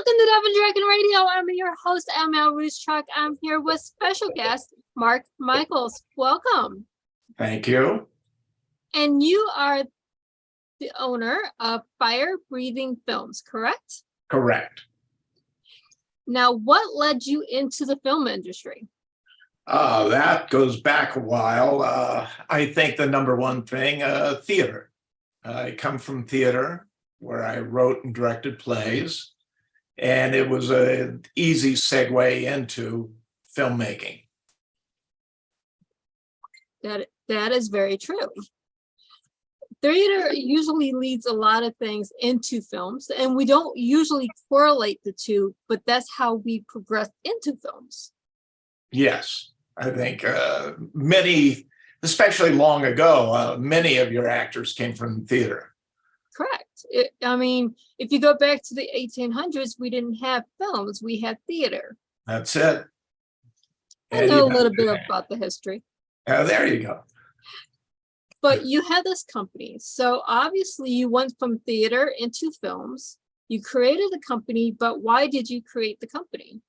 Welcome to Dove and Dragon Radio. I'm your host, M.L.Ruscsak. I'm here with special guest, Mark Michaels. Welcome. Thank you. And you are the owner of Firebreathing Films, correct? Correct. Now, what led you into the film industry? That goes back a while. I think the number one thing, theater. I come from theater where I wrote and directed plays, and it was an easy segue into filmmaking. That is very true. Theater usually leads a lot of things into films, and we don't usually correlate the two, but that's how we progress into films. Yes, I think many, especially long ago, many of your actors came from theater. Correct. I mean, if you go back to the 1800s, we didn't have films, we had theater. That's it. I know a little bit about the history. There you go. But you had this company. So obviously you went from theater into films. You created the company, but why did you create the company?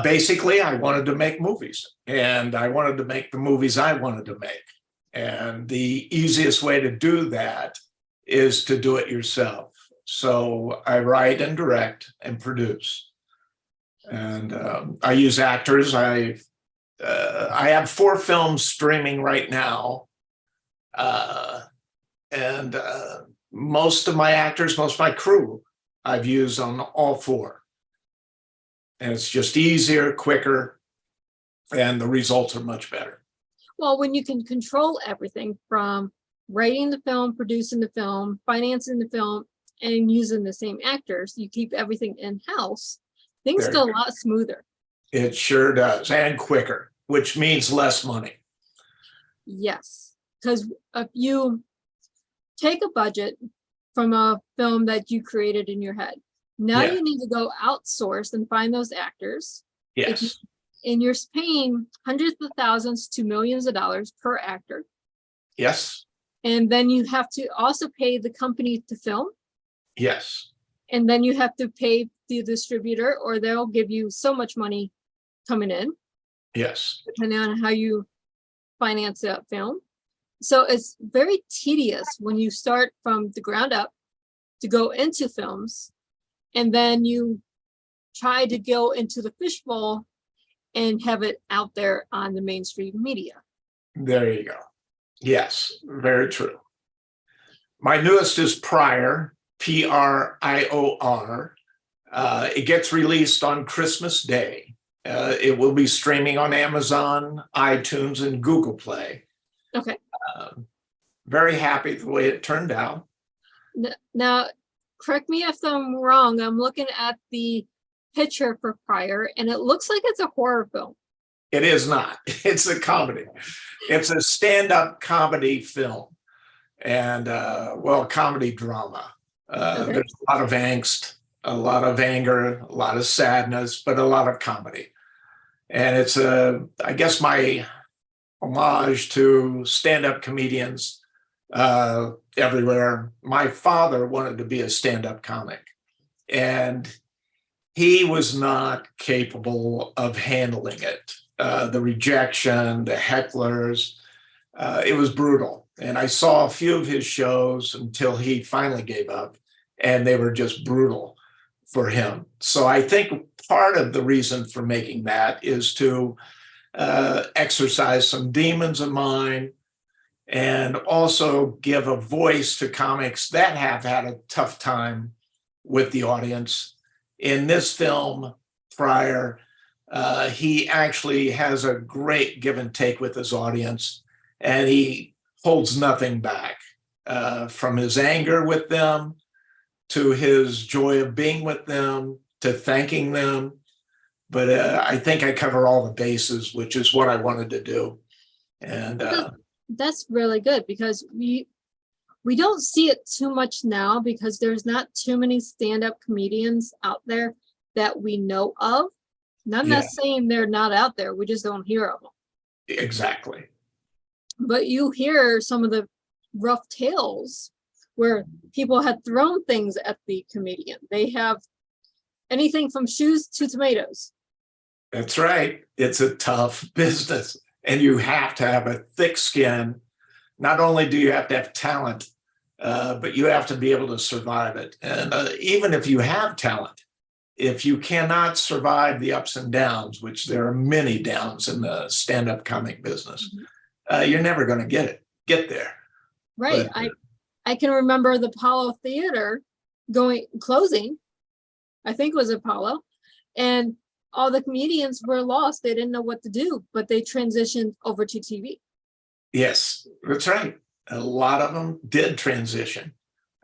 Basically, I wanted to make movies, and I wanted to make the movies I wanted to make. And the easiest way to do that is to do it yourself. So I write and direct and produce. And I use actors. I have 4 films streaming right now. And most of my actors, most of my crew, I've used on all 4. And it's just easier, quicker, and the results are much better. Well, when you can control everything from writing the film, producing the film, financing the film, and using the same actors, you keep everything in-house, things go a lot smoother. It sure does, and quicker, which means less money. Yes, because if you take a budget from a film that you created in your head, now you need to go outsource and find those actors. Yes. And you're paying hundreds of thousands to millions of dollars per actor. Yes. And then you have to also pay the company to film. Yes. And then you have to pay the distributor, or they'll give you so much money coming in. Yes. Depending on how you finance that film. So it's very tedious when you start from the ground up to go into films, and then you try to go into the fishbowl and have it out there on the mainstream media. There you go. Yes, very true. My newest is Prior, Prior. It gets released on Christmas Day. It will be streaming on Amazon, iTunes, and Google Play. Okay. Very happy the way it turned out. Now, correct me if I'm wrong. I'm looking at the picture for Prior, and it looks like it's a horror film. It is not. It's a comedy. It's a stand-up comedy film, and comedy drama. There's a lot of angst, a lot of anger, a lot of sadness, but a lot of comedy. And it's I guess my homage to stand-up comedians everywhere. My father wanted to be a stand-up comic, and he was not capable of handling it. The rejection, the hecklers, it was brutal. And I saw a few of his shows until he finally gave up, and they were just brutal for him. So I think part of the reason for making that is to exercise some demons of mine, and also give a voice to comics that have had a tough time with the audience. In this film, Prior, he actually has a great give and take with his audience, and he holds nothing back, from his anger with them to his joy of being with them to thanking them. But I think I cover all the bases, which is what I wanted to do. And that's really good, because we don't see it too much now, because there's not too many stand-up comedians out there that we know of. And I'm not saying they're not out there, we just don't hear of them. Exactly. But you hear some of the rough tales where people had thrown things at the comedian. They have anything from shoes to tomatoes. That's right. It's a tough business, and you have to have a thick skin. Not only do you have to have talent, but you have to be able to survive it. And even if you have talent, if you cannot survive the ups and downs, which there are many downs in the stand-up comic business, you're never going to get there. Right. But, I can remember the Apollo Theater closing. I think it was Apollo, and all the comedians were lost. They didn't know what to do, but they transitioned over to TV. yes, that's right. A lot of them did transition.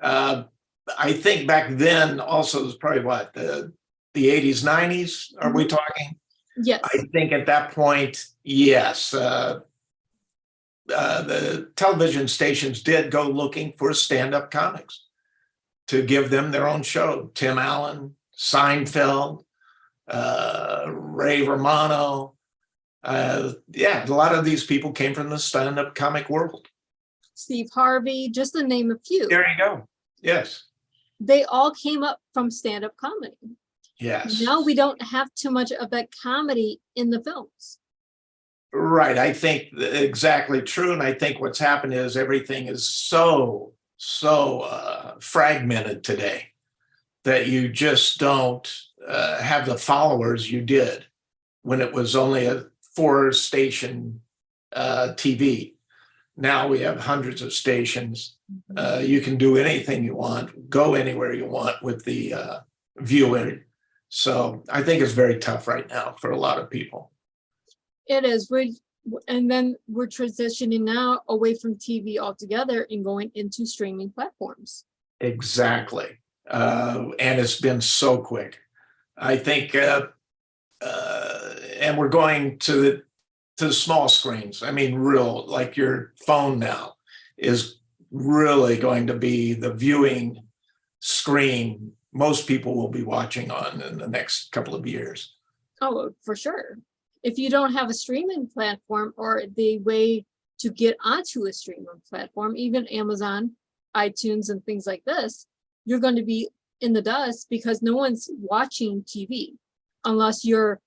I think back then also was probably what, the 80s, 90s, are we talking? Yes. I think at that point, yes, the television stations did go looking for stand-up comics to give them their own show. Tim Allen, Seinfeld, Ray Romano. Yeah, a lot of these people came from the stand-up comic world. Steve Harvey, just to name a few. There you go. Yes. They all came up from stand-up comedy. Yes. Now we don't have too much of that comedy in the films. Right. I think exactly true. And I think what's happened is everything is so fragmented today that you just don't have the followers you did when it was only a 4-station TV. Now we have hundreds of stations. You can do anything you want, go anywhere you want with the viewing. So I think it's very tough right now for a lot of people. It is. And then we're transitioning now away from TV altogether and going into streaming platforms. Exactly. And it's been so quick. I think, and we're going to the small screens. I mean, like your phone now is really going to be the viewing screen most people will be watching on in the next couple of years. Oh, for sure. If you don't have a streaming platform or the way to get onto a streaming platform, even Amazon, iTunes, and things like this, you're going to be in the dust because no one's watching TV unless you're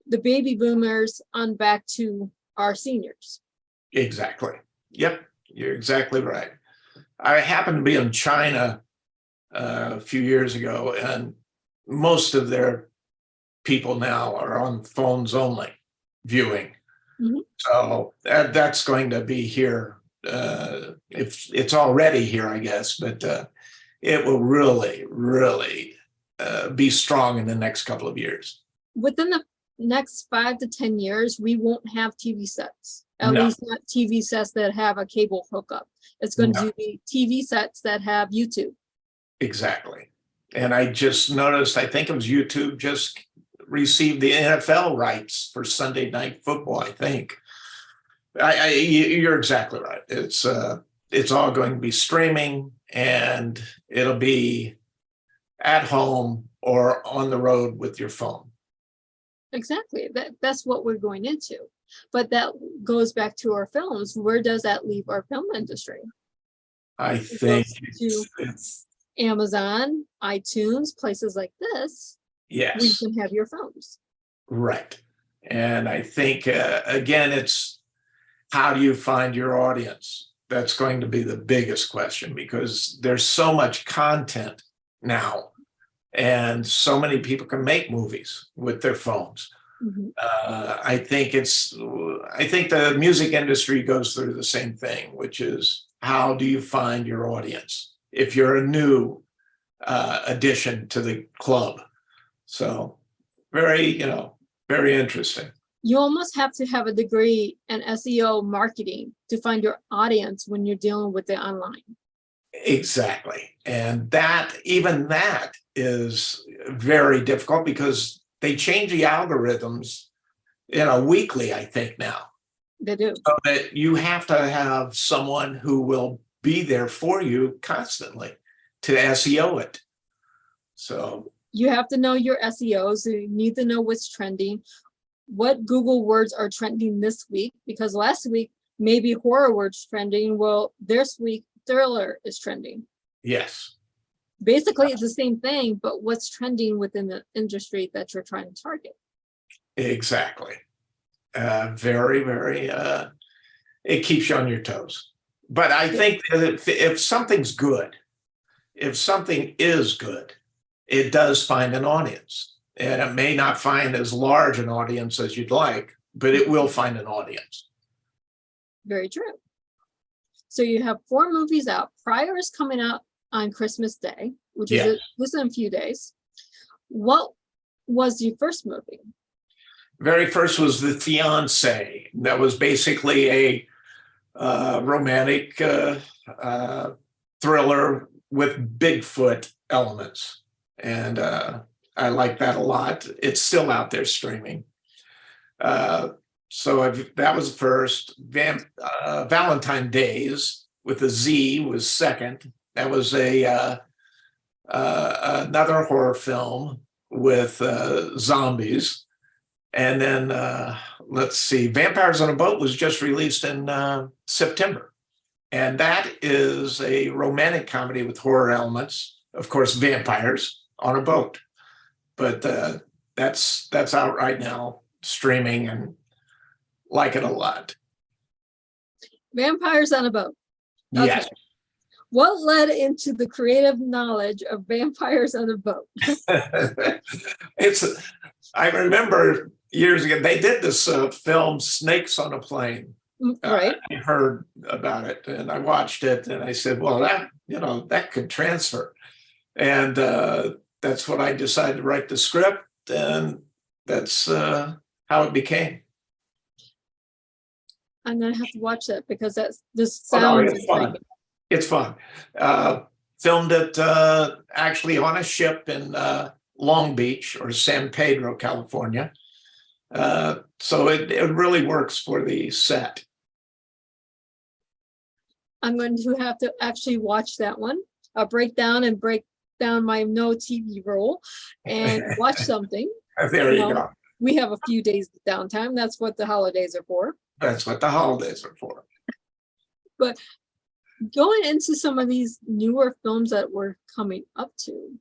the baby boomers on back to our seniors. Exactly. Yep, you're exactly right. I happened to be in China a few years ago, and most of their people now are on phones only viewing. So that's going to be here. If it's already here, I guess, but it will really be strong in the next couple of years. Within the next 5 to 10 years, we won't have TV sets. At least not TV sets that have a cable hookup. It's going to be TV sets that have YouTube. Exactly. And I just noticed, I think it was YouTube just received the NFL rights for Sunday Night Football, I think. You're exactly right. It's all going to be streaming, and it'll be at home or on the road with your phone. Exactly. That's what we're going into. But that goes back to our films. Where does that leave our film industry? I think it's Amazon, iTunes, places like this. Yes. We can have your films. Right. And I think, again, it's how do you find your audience? That's going to be the biggest question, because there's so much content now, and so many people can make movies with their phones. I think the music industry goes through the same thing, which is how do you find your audience if you're a new addition to the club? So very interesting. You almost have to have a degree in SEO marketing to find your audience when you're dealing with it online. Exactly. And that is very difficult because they change the algorithms, weekly, I think now. They do. So that you have to have someone who will be there for you constantly to SEO it. So you have to know your SEOs. You need to know what's trending, what Google words are trending this week, because last week maybe horror words trending. Well, this week thriller is trending. Yes. Basically, it's the same thing, but what's trending within the industry that you're trying to target. Exactly. Very, very, it keeps you on your toes. But I think that if something's good, if something is good, it does find an audience. And it may not find as large an audience as you'd like, but it will find an audience. Very true. So you have 4 movies out. Prior is coming out on Christmas Day, which is this in a few days. What was your first movie? Very first was The Fiancé. That was basically a romantic thriller with Bigfoot elements. And I like that a lot. It's still out there streaming. That was first. Valentine DayZ with a Z was second. That was another horror film with zombies. And then let's see, VampyrZ on a Boat was just released in September. And that is a romantic comedy with horror elements. Of course, vampires on a boat. But that's out right now, streaming, and like it a lot. VampyrZ on a Boat. Okay. Yes. What led into the creative knowledge of VampyrZ on a Boat? I remember years ago, they did this film, Snakes on a Plane. Right. I heard about it and I watched it and I said, well, that could transfer. And that's what I decided to write the script. And that's how it became. I'm going to have to watch that because this sounds fun. It's fun. Filmed it actually on a ship in Long Beach or San Pedro, California. So it really works for the set. I'm going to have to actually watch that one. I'll break down my no TV rule and watch something. There you go. We have a few days downtime. That's what the holidays are for. That's what the holidays are for. But going into some of these newer films that we're coming up to,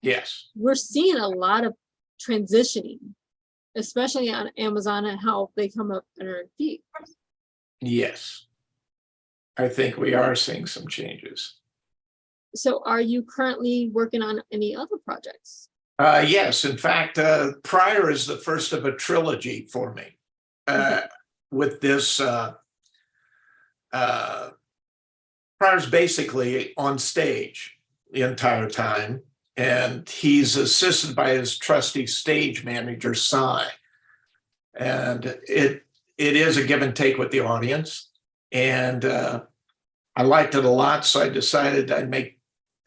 yes, we're seeing a lot of transitioning, especially on Amazon and how they come up in our feed. Yes, I think we are seeing some changes. So are you currently working on any other projects? Yes, in fact, Prior is the first of a trilogy for me. With this, Prior's basically on stage the entire time, and he's assisted by his trusty stage manager, Cy. And it is a give and take with the audience. And I liked it a lot, so I decided I'd make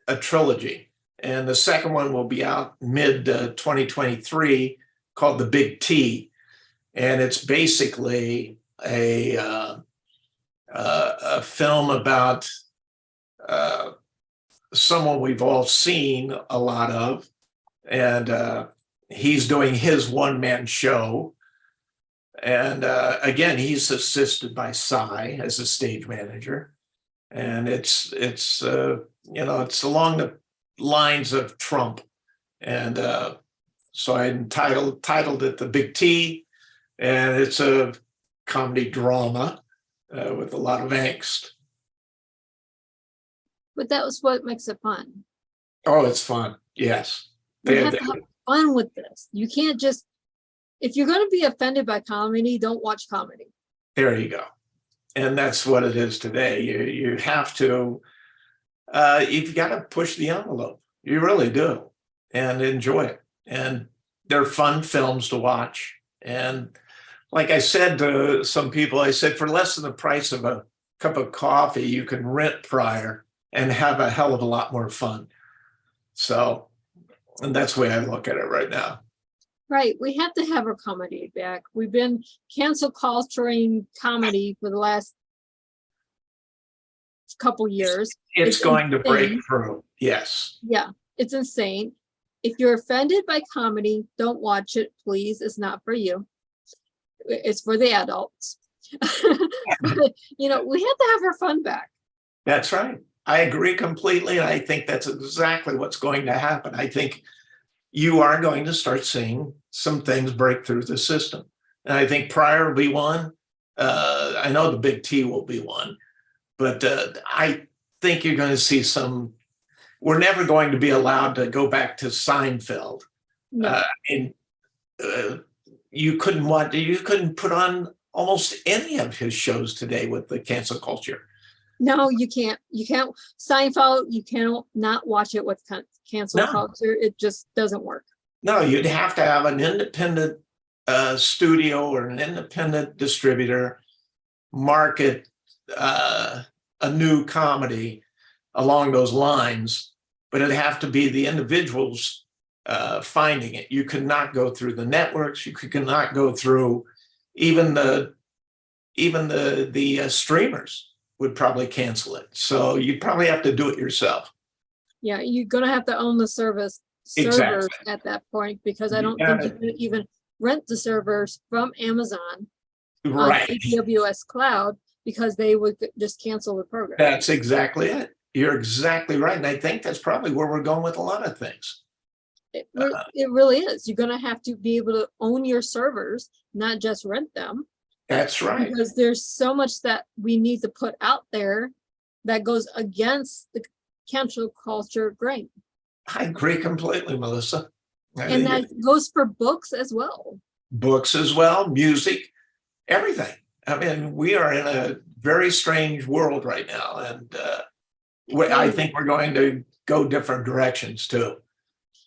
a trilogy. And the second one will be out mid-2023 called The Big T. And it's basically a film about someone we've all seen a lot of. And he's doing his one-man show. And again, he's assisted by Cy as a stage manager. And it's along the lines of Trump. And so I titled it The Big T, and it's a comedy drama with a lot of angst. But that was what makes it fun. Oh, it's fun. Yes. You have to have fun with this. You can't just, if you're going to be offended by comedy, don't watch comedy. There you go. And that's what it is today. You have to, you've got to push the envelope. You really do. And enjoy it. And they're fun films to watch. And like I said to some people, I said, for less than the price of a cup of coffee, you can rent Prior and have a hell of a lot more fun. So, and that's the way I look at it right now. Right. We have to have our comedy back. We've been cancel culturing comedy for the last couple years. It's going to break through. Yes. Yeah, it's insane. If you're offended by comedy, don't watch it, please. It's not for you. It's for the adults. But, we have to have our fun back. That's right. I agree completely. And I think that's exactly what's going to happen. I think you are going to start seeing some things break through the system. And I think Pryor will be one. I know the Big T will be one, but I think you're going to see some. We're never going to be allowed to go back to Seinfeld. No. And you couldn't put on almost any of his shows today with the cancel culture. No, you can't. You can't. Seinfeld, you cannot not watch it with cancel culture. It just doesn't work. No, you'd have to have an independent studio or an independent distributor market a new comedy along those lines, but it'd have to be the individuals finding it. You could not go through the networks. You could not go through even the streamers would probably cancel it. So you'd probably have to do it yourself. Yeah, you're gonna have to own the servers at that point, because I don't think you can even rent the servers from Amazon Right. on AWS Cloud, because they would just cancel the program. That's exactly it. You're exactly right. And I think that's probably where we're going with a lot of things. It really is. You're gonna have to be able to own your servers, not just rent them. That's right. Because there's so much that we need to put out there that goes against the cancel culture grain. I agree completely, Melissa. And that goes for books as well. Books as well, music, everything. I mean, we are in a very strange world right now. And I think we're going to go different directions too.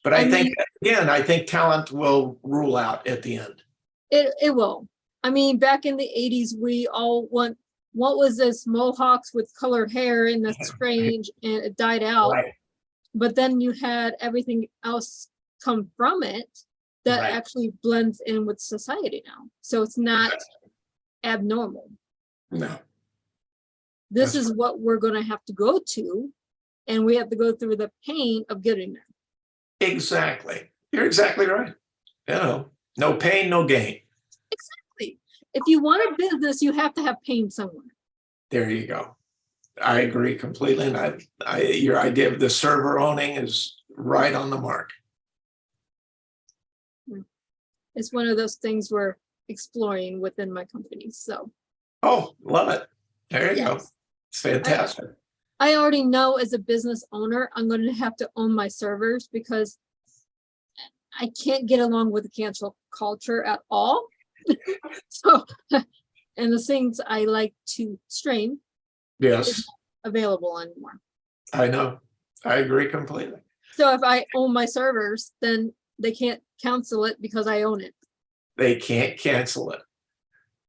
But I think, again, I think talent will rule out at the end. It will. I mean, back in the 80s, we all what was this, mohawks with colored hair, and that's strange, and it died out. Right. But then you had everything else come from it that actually blends in with society now. So it's not abnormal. No. This is what we're going to have to go to, and we have to go through the pain of getting there. Exactly. You're exactly right. You know, no pain, no gain. Exactly. If you want a business, you have to have pain somewhere. There you go. I agree completely. And your idea of the server owning is right on the mark. It's one of those things we're exploring within my company. So. Oh, love it. There you go. It's fantastic. I already know, as a business owner, I'm going to have to own my servers, because I can't get along with the cancel culture at all. So, and the things I like to stream, yes, available anymore. I know. I agree completely. So if I own my servers, then they can't cancel it because I own it. They can't cancel it.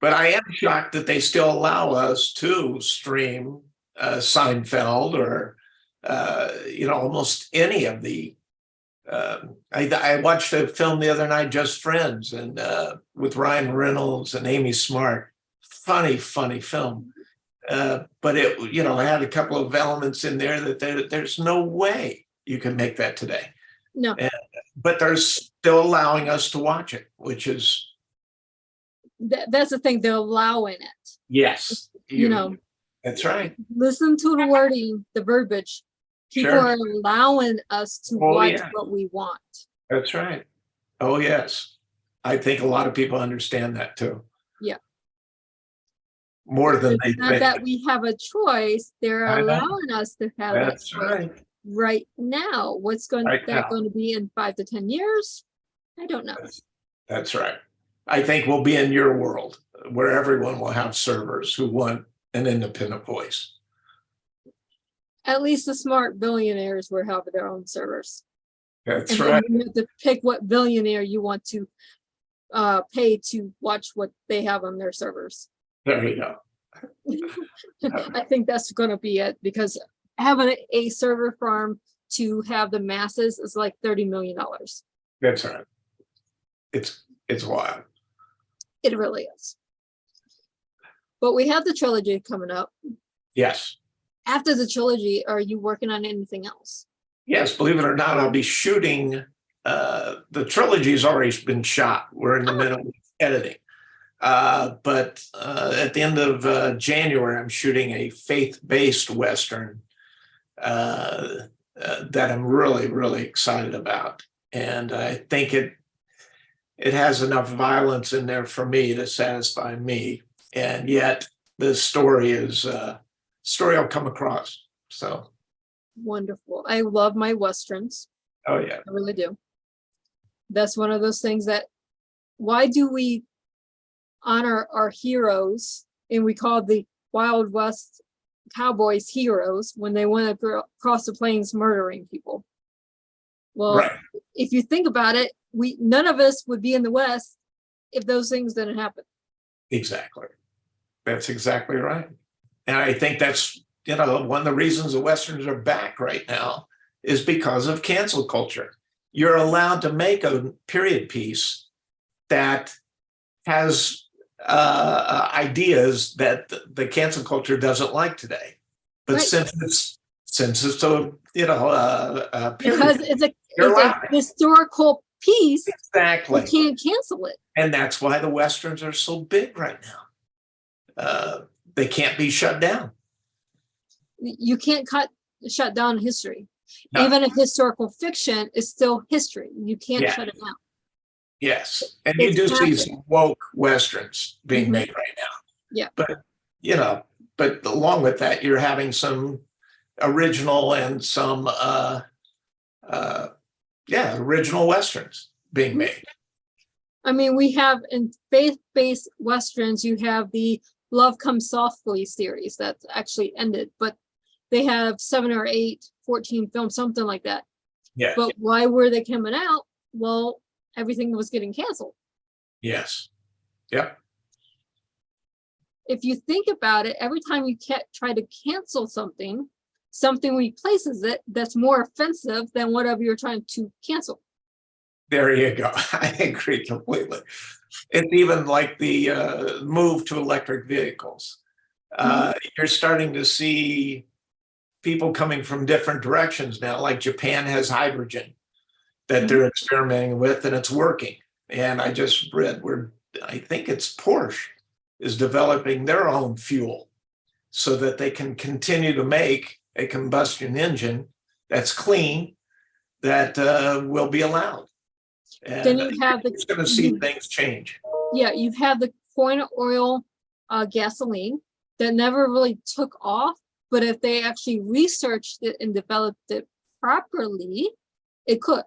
But I am shocked that they still allow us to stream Seinfeld or almost any of the. I watched a film the other night, Just Friends, and with Ryan Reynolds and Amy Smart. Funny film. But it had a couple of elements in there that there's no way you can make that today. No. But they're still allowing us to watch it, which is. That's the thing, they're allowing it. Yes. That's right. Listen to the wording, the verbiage. People are allowing us to watch what we want. That's right. Oh, yes. I think a lot of people understand that too. Yeah. More than they think. Not that we have a choice. They're allowing us to have that choice right now. What's going to be in 5 to 10 years? I don't know. That's right. I think we'll be in your world where everyone will have servers who want an independent voice. At least the smart billionaires will have their own servers. That's right. You have to pick what billionaire you want to pay to watch what they have on their servers. There you go. I think that's going to be it, because having a server farm to have the masses is like $30 million. That's right. It's wild. It really is. But we have the trilogy coming up. Yes. After the trilogy, are you working on anything else? Yes, believe it or not, I'll be shooting. The trilogy's already been shot. We're in the middle of editing. But at the end of January, I'm shooting a faith-based Western that I'm really, really excited about. And I think it has enough violence in there for me to satisfy me. And yet the story I'll come across. So, Wonderful. I love my Westerns. oh yeah. I really do. That's one of those things that, why do we honor our heroes and we call the Wild West cowboys heroes when they went across the plains murdering people? Well, Right. if you think about it, none of us would be in the West if those things didn't happen. Exactly. That's exactly right. And I think that's, one of the reasons the Westerns are back right now is because of cancel culture. You're allowed to make a period piece that has ideas that the cancel culture doesn't like today. But Right. since it's a period, Because it's a allowed. historical piece, Exactly. you can't cancel it. And that's why the Westerns are so big right now. They can't be shut down. You can't shut down history. No. Even if historical fiction is still history, you can't Yeah. shut it down. Yes. And you It's do see happening. some woke Westerns being Mhm. made right now. Yeah. But along with that, you're having some original and some original Westerns being Mhm. made. I mean, we have in faith-based Westerns, you have the Love Comes Softly series that's actually ended, but they have 7 or 8, 14 films, something like that. Yeah. But why were they coming out? Well, everything was getting canceled. Yes. Yep. If you think about it, every time you try to cancel something replaces it that's more offensive than whatever you're trying to cancel. There you go. I agree completely. It's even like the move to electric vehicles. You're starting to see people coming from different directions now, like Japan has hydrogen that they're experimenting with, and it's working. And I just read where I think it's Porsche is developing their own fuel so that they can continue to make a combustion engine that's clean, that will be allowed. And Then you have it's going to see things change. Yeah, you have the coin oil gasoline that never really took off, but if they actually researched it and developed it properly, it could.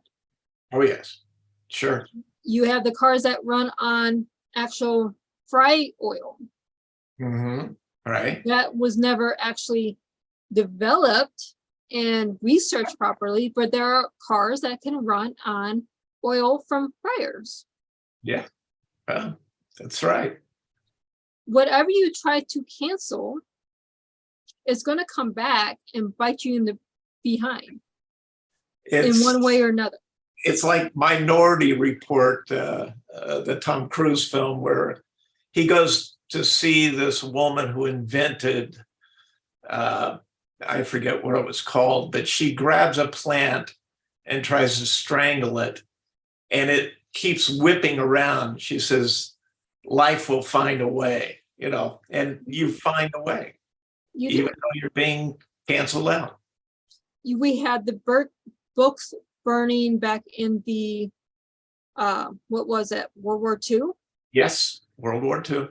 Oh yes, sure. You have the cars that run on actual fry oil. Right. That was never actually developed and researched properly, but there are cars that can run on oil from fryers. Yeah, that's right. Whatever you try to cancel, it's going to come back and bite you in the behind in one way or another. It's like Minority Report, the Tom Cruise film, where he goes to see this woman who invented, I forget what it was called, but she grabs a plant and tries to strangle it, and it keeps whipping around. She says, life will find a way, and you find a way, even though you're being canceled out. We had the books burning back in the, what was it, World War II? Yes, World War II.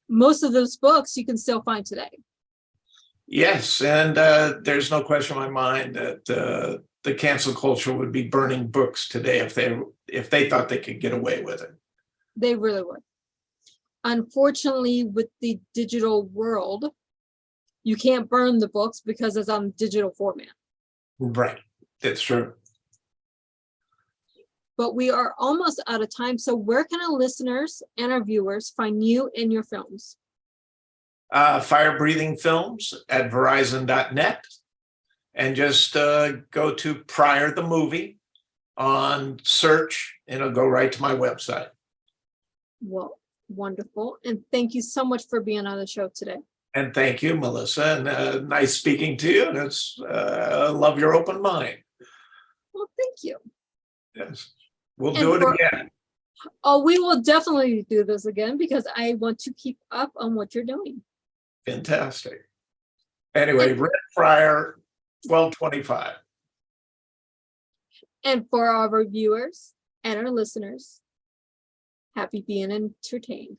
Most of those books you can still find today. Yes, and there's no question in my mind that the cancel culture would be burning books today if they thought they could get away with it. They really would. Unfortunately, with the digital world, you can't burn the books because it's on digital format. Right, that's true. But we are almost out of time. So where can our listeners and our viewers find you and your films? Firebreathing Films at Verizon.net, and just go to Prior the Movie on search, and it'll go right to my website. Well, wonderful. And thank you so much for being on the show today. And thank you, Melissa. And nice speaking to you. And I love your open mind. Well, thank you. Yes, we'll do it again. Oh, we will definitely do this again because I want to keep up on what you're doing. Fantastic. Anyway, Red Friar 12:25. And for our viewers and our listeners, happy being entertained.